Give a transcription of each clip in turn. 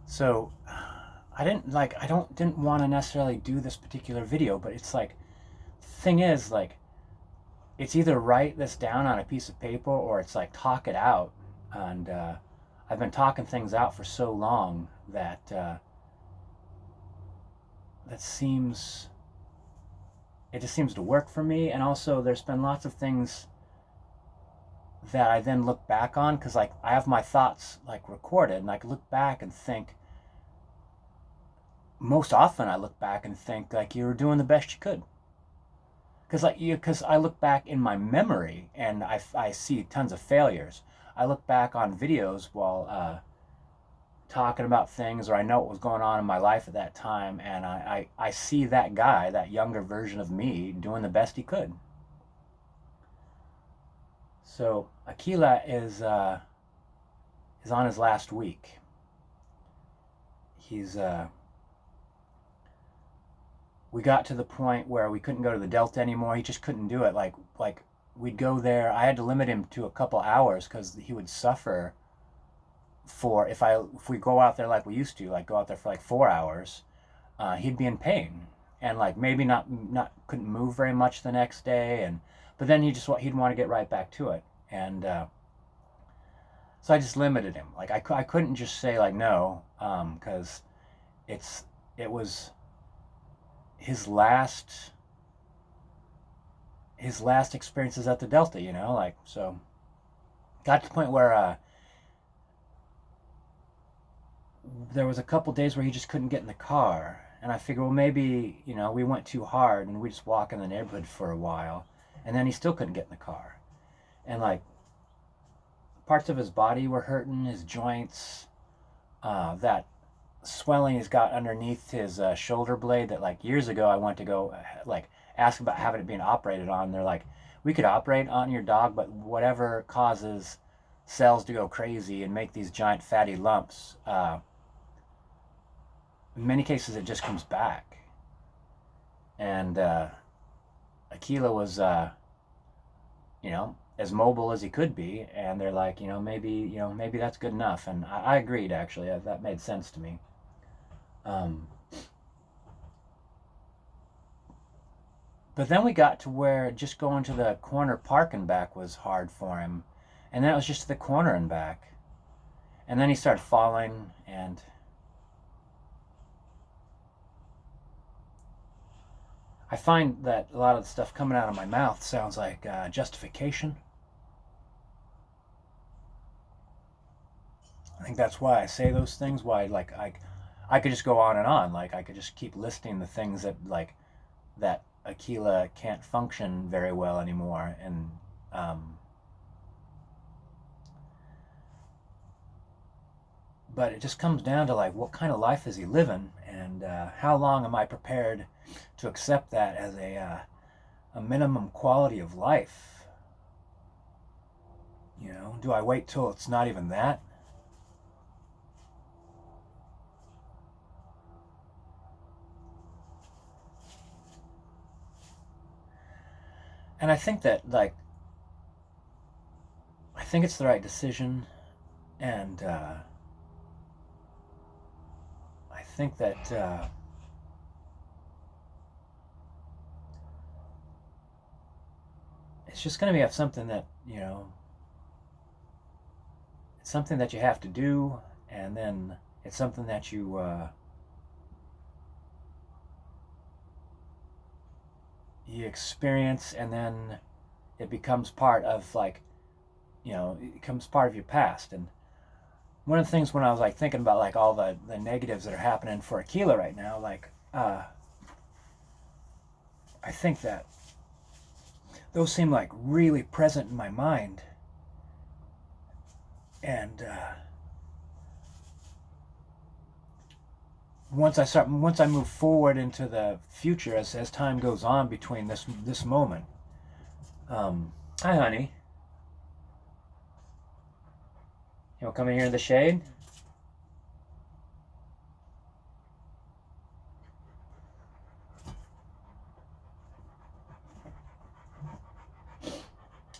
So I didn't want to necessarily do this particular video, but it's like, thing is, like, it's either write this down on a piece of paper or it's like talk it out. And I've been talking things out for so long that that seems it just seems to work for me. And also, there's been lots of things that I then look back on, because like I have my thoughts like recorded, and I can look back and think. Most often, I look back and think like you were doing the best you could. Because I look back in my memory and I see tons of failures. I look back on videos while talking about things, or I know what was going on in my life at that time, and I see that guy, that younger version of me, doing the best he could. So Akila is on his last week. He's We got to the point where we couldn't go to the Delta anymore. He just couldn't do it. Like we'd go there. I had to limit him to a couple hours because he would suffer for if we go out there like we used to, like go out there for like 4 hours, he'd be in pain, and like maybe not couldn't move very much the next day, and but then he'd want to get right back to it, and so I just limited him. Like I couldn't just say like no, because it was his last experiences at the Delta, like, so got to the point where there was a couple days where he just couldn't get in the car, and I figured, well, maybe we went too hard and we just walk in the neighborhood for a while, and then he still couldn't get in the car, and like parts of his body were hurting, his joints, that swelling he's got underneath his shoulder blade, that like years ago I went to go like ask about having it being operated on. They're like, we could operate on your dog, but whatever causes cells to go crazy and make these giant fatty lumps, in many cases it just comes back. And Akila was as mobile as he could be, and they're like, maybe that's good enough, and I agreed. Actually, that made sense to me. um, but then we got to where just going to the corner park and back was hard for him, and then it was just to the corner and back, and then he started falling, and I find that a lot of the stuff coming out of my mouth sounds like justification. I think that's why I say those things. Why, like, I could just go on and on. Like, I could just keep listing the things that Akila can't function very well anymore, and but it just comes down to like, what kind of life is he living, and how long am I prepared to accept that as a minimum quality of life? Do I wait till it's not even that? And I think that, like, I think it's the right decision, and I think that it's just going to be something that it's something that you have to do, and then it's something that you experience, and then it becomes part of, like, it becomes part of your past. And one of the things, when I was like thinking about like all the negatives that are happening for Akila right now, like I think that those seem like really present in my mind, and once I move forward into the future, as time goes on between this moment. Hi, honey. You want to come in here in the shade?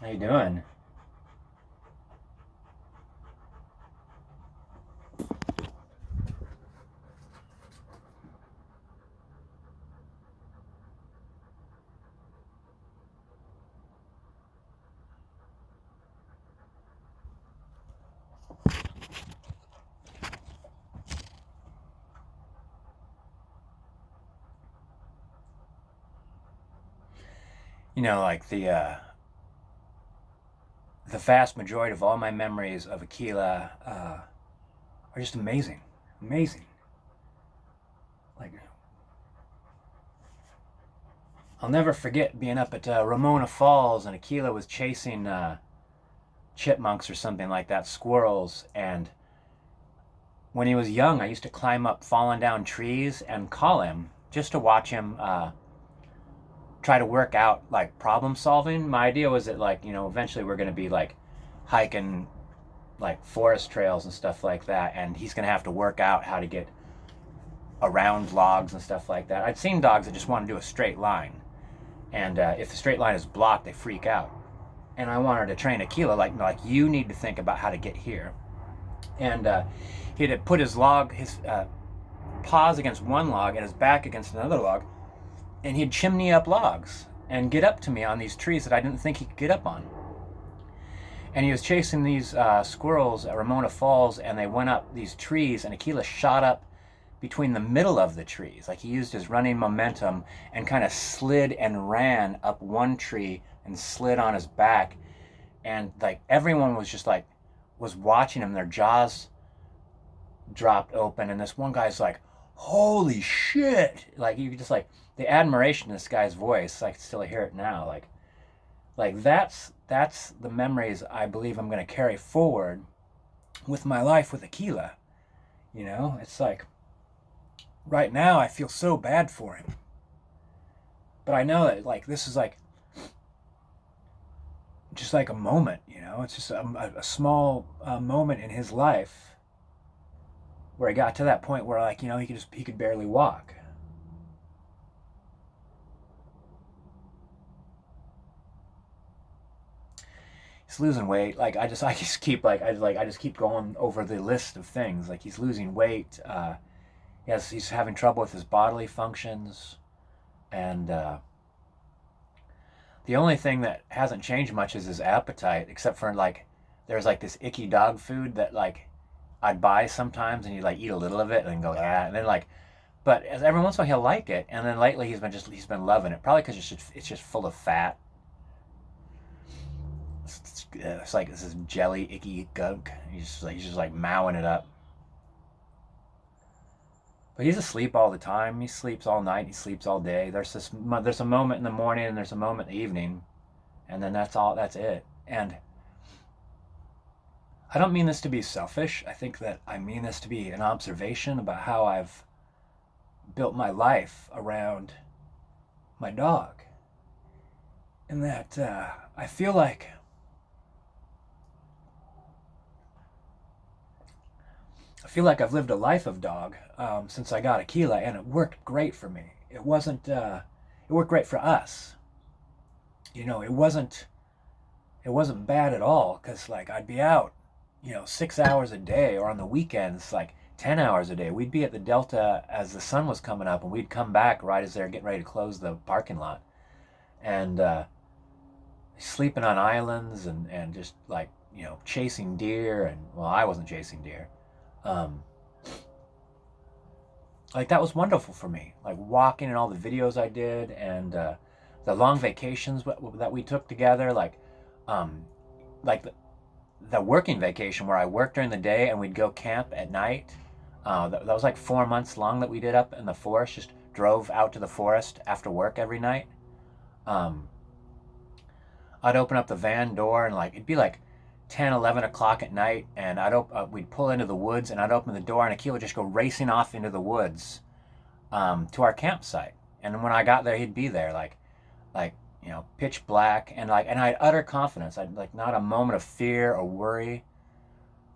How you doing? you know, like the vast majority of all my memories of Aquila are just amazing, amazing. Like I'll never forget being up at Ramona Falls and Aquila was chasing chipmunks or something like that, squirrels. And when he was young, I used to climb up falling down trees and call him just to watch him try to work out like problem solving. My idea was that like, you know, eventually we're going to be like hiking like forest trails and stuff like that, and he's going to have to work out how to get around logs and stuff like that. I'd seen dogs that just want to do a straight line, and if the straight line is blocked, they freak out. And I wanted to train Aquila like you need to think about how to get here. And he had put his paws against one log and his back against another log, and he'd chimney up logs and get up to me on these trees that I didn't think he could get up on. And he was chasing these squirrels at Ramona Falls, and they went up these trees, and Aquila shot up between the middle of the trees. Like he used his running momentum and kind of slid and ran up one tree and slid on his back. And like everyone was just like, was watching him, their jaws dropped open. And this one guy's like, holy shit. Like you could just like, the admiration in this guy's voice, I can still hear it now. Like that's the memories I believe I'm going to carry forward with my life with Aquila. You know, it's like right now I feel so bad for him, but I know that like this is like just like a moment. You know, it's just a small moment in his life where he got to that point where like, you know, he could barely walk. He's losing weight. Like I just keep I just keep going over the list of things. Like he's losing weight. Yes, he's having trouble with his bodily functions, and the only thing that hasn't changed much is his appetite, except for like there's like this icky dog food that like I'd buy sometimes, and he'd like eat a little of it and then go and then like, but every once in a while he'll like it, and then lately he's been loving it, probably because it's just full of fat. It's like this is jelly icky gunk. He's just like mowing it up. But he's asleep all the time. He sleeps all night. He sleeps all day. There's a moment in the morning and there's a moment in the evening, and then that's all. That's it. And I don't mean this to be selfish. I think that I mean this to be an observation about how I've built my life around my dog, and that I feel like I've lived a life of dog since I got Aquila, and it worked great for me. It wasn't. It worked great for us. You know, it wasn't. It wasn't bad at all because like I'd be out, you know, 6 hours a day, or on the weekends like 10 hours a day. We'd be at the Delta as the sun was coming up, and we'd come back right as they're getting ready to close the parking lot, and sleeping on islands and just like, you know, chasing deer. And well, I wasn't chasing deer. Um, like that was wonderful for me. Like walking and all the videos I did, and the long vacations that we took together. Um, like the working vacation where I worked during the day and we'd go camp at night. That was like 4 months long that we did up in the forest. Just drove out to the forest after work every night. Um, I'd open up the van door and like it'd be like 10, 11 o'clock at night, and we'd pull into the woods, and I'd open the door, and Akil would just go racing off into the woods to our campsite. And when I got there, he'd be there, like you know, pitch black, and I had utter confidence. I'd like not a moment of fear or worry.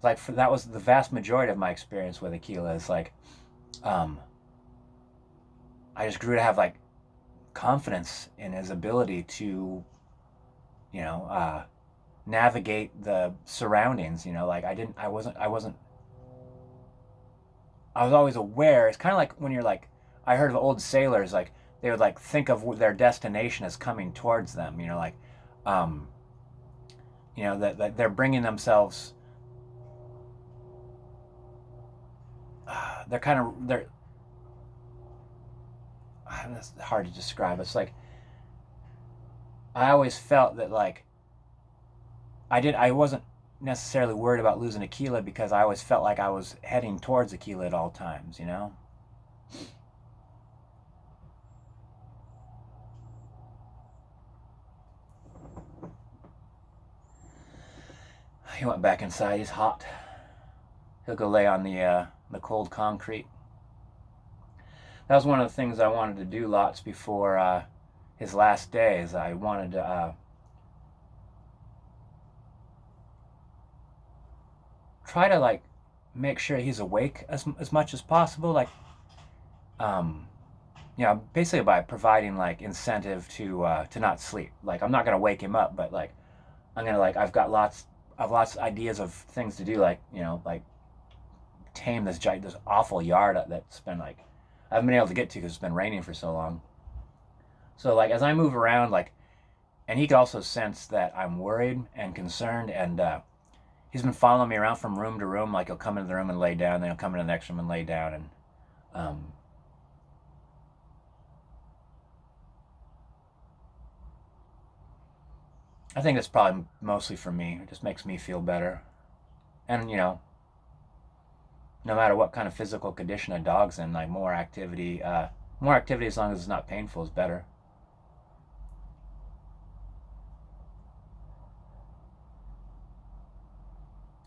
That was the vast majority of my experience with Aquila. Is like, um, I just grew to have like confidence in his ability to, you know, navigate the surroundings. You know, like I was always aware. It's kind of like when you're like, I heard of old sailors, like they would like think of their destination as coming towards them. You know, like, um, you know that they're bringing themselves. They're. It's hard to describe. It's like I always felt that like I wasn't necessarily worried about losing Akela because I always felt like I was heading towards Akela at all times, you know? He went back inside. He's hot. He'll go lay on the cold concrete. That was one of the things I wanted to do lots before his last days. I wanted to try to like make sure he's awake as much as possible. Like, um, you know, basically by providing like incentive to not sleep. Like, I'm not gonna wake him up, but like I'm gonna like I've lots of ideas of things to do. Like, you know, like tame this awful yard that's been like I haven't been able to get to because it's been raining for so long. So like as I move around, like, and he could also sense that I'm worried and concerned, and he's been following me around from room to room. Like he'll come into the room and lay down, then he'll come into the next room and lay down, and um, I think it's probably mostly for me. It just makes me feel better, and you know, no matter what kind of physical condition a dog's in, like more activity as long as it's not painful is better.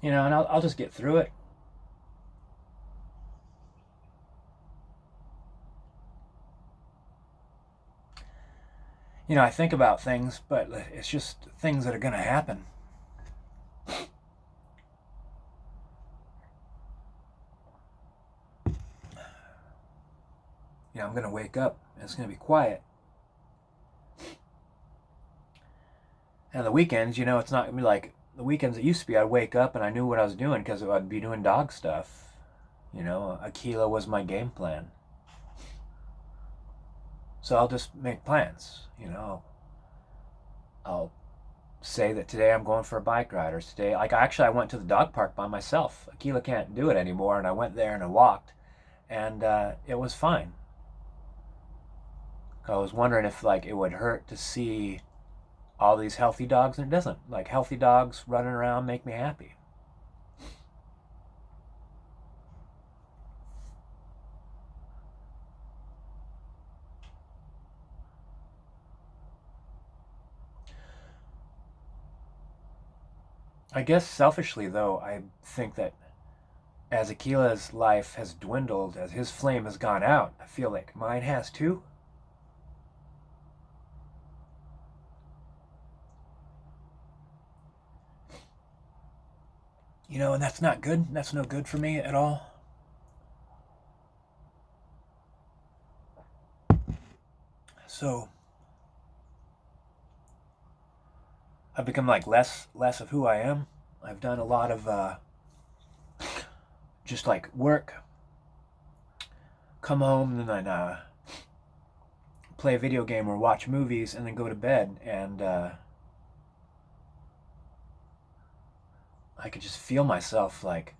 You know, and I'll just get through it. You know, I think about things, but it's just things that are going to happen. You know, I'm going to wake up and it's going to be quiet. And the weekends, you know, it's not going to be like the weekends it used to be. I'd wake up and I knew what I was doing because I'd be doing dog stuff. You know, Akela was my game plan. So I'll just make plans. You know, I'll say that today I'm going for a bike ride, or today, like actually, I went to the dog park by myself. Akela can't do it anymore, and I went there and I walked, and it was fine. I was wondering if like it would hurt to see all these healthy dogs, and it doesn't. Like healthy dogs running around make me happy. I guess selfishly though, I think that as Akela's life has dwindled, as his flame has gone out, I feel like mine has too. You know, and that's not good. That's no good for me at all. So I've become like less of who I am. I've done a lot of just like work, come home, and then play a video game or watch movies, and then go to bed. And I could just feel myself like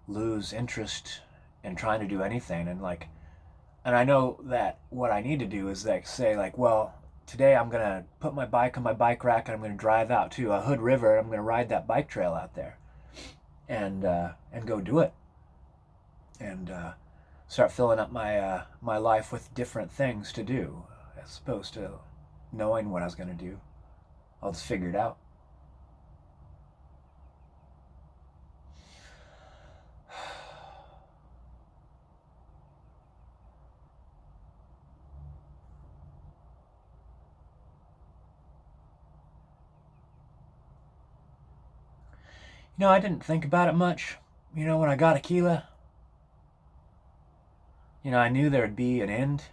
lose interest in trying to do anything, and like, and I know that what I need to do is like say like, well, today I'm gonna put my bike on my bike rack and I'm gonna drive out to a Hood River and I'm gonna ride that bike trail out there and go do it and start filling up my life with different things to do as opposed to knowing what I was gonna do. I'll just figure it out. You know, I didn't think about it much. You know, when I got Aquila, you know, I knew there would be an end,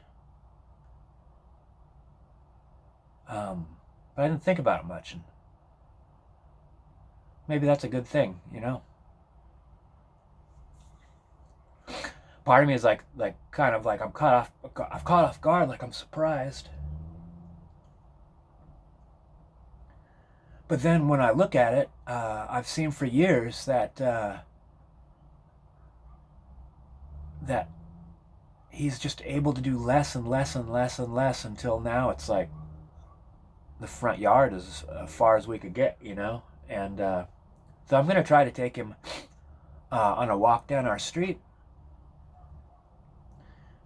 but I didn't think about it much. And maybe that's a good thing, you know. Part of me is like kind of like I've caught off guard, like I'm surprised. But then when I look at it, I've seen for years that he's just able to do less and less and less and less until now it's like the front yard as far as we could get, you know. And so I'm gonna try to take him on a walk down our street,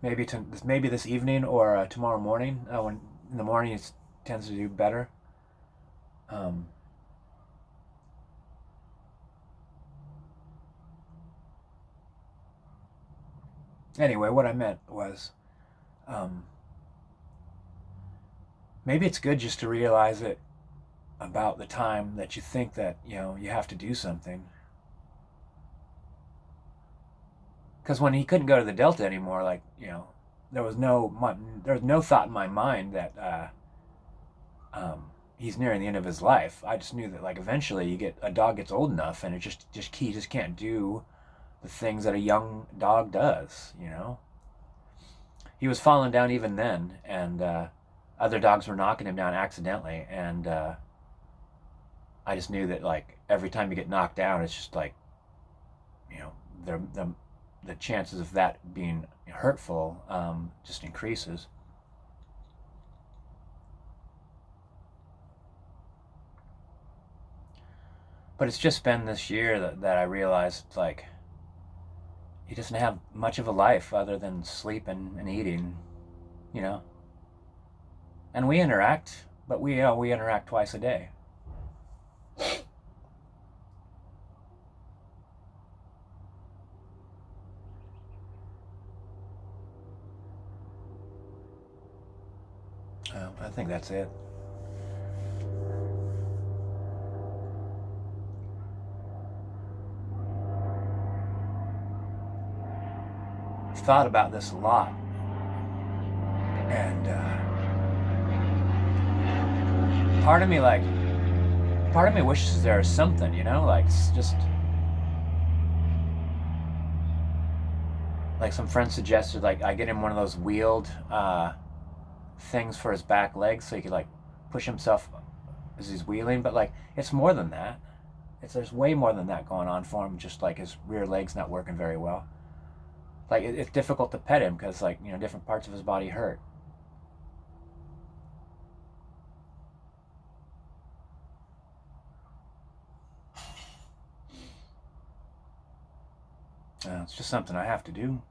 maybe this evening or tomorrow morning. When in the morning it tends to do better. Um, anyway, what I meant was, um, maybe it's good just to realize it about the time that you think that you have to do something. Because when he couldn't go to the Delta anymore, like there was no thought in my mind that he's nearing the end of his life. I just knew that like eventually a dog gets old enough and it he just can't do the things that a young dog does. He was falling down even then, and other dogs were knocking him down accidentally, and I just knew that like every time you get knocked down, it's just like you know the chances of that being hurtful just increases. But it's just been this year that I realized like he doesn't have much of a life other than sleep and eating, you know. And we interact, but we interact twice a day. I think that's it. I've thought about this a lot, and part of me wishes there was something, like just like some friends suggested, like I get him one of those wheeled things for his back legs, so he could like push himself as he's wheeling. But like it's more than that. There's way more than that going on for him. Just like his rear legs not working very well. Like it's difficult to pet him because like different parts of his body hurt. It's just something I have to do.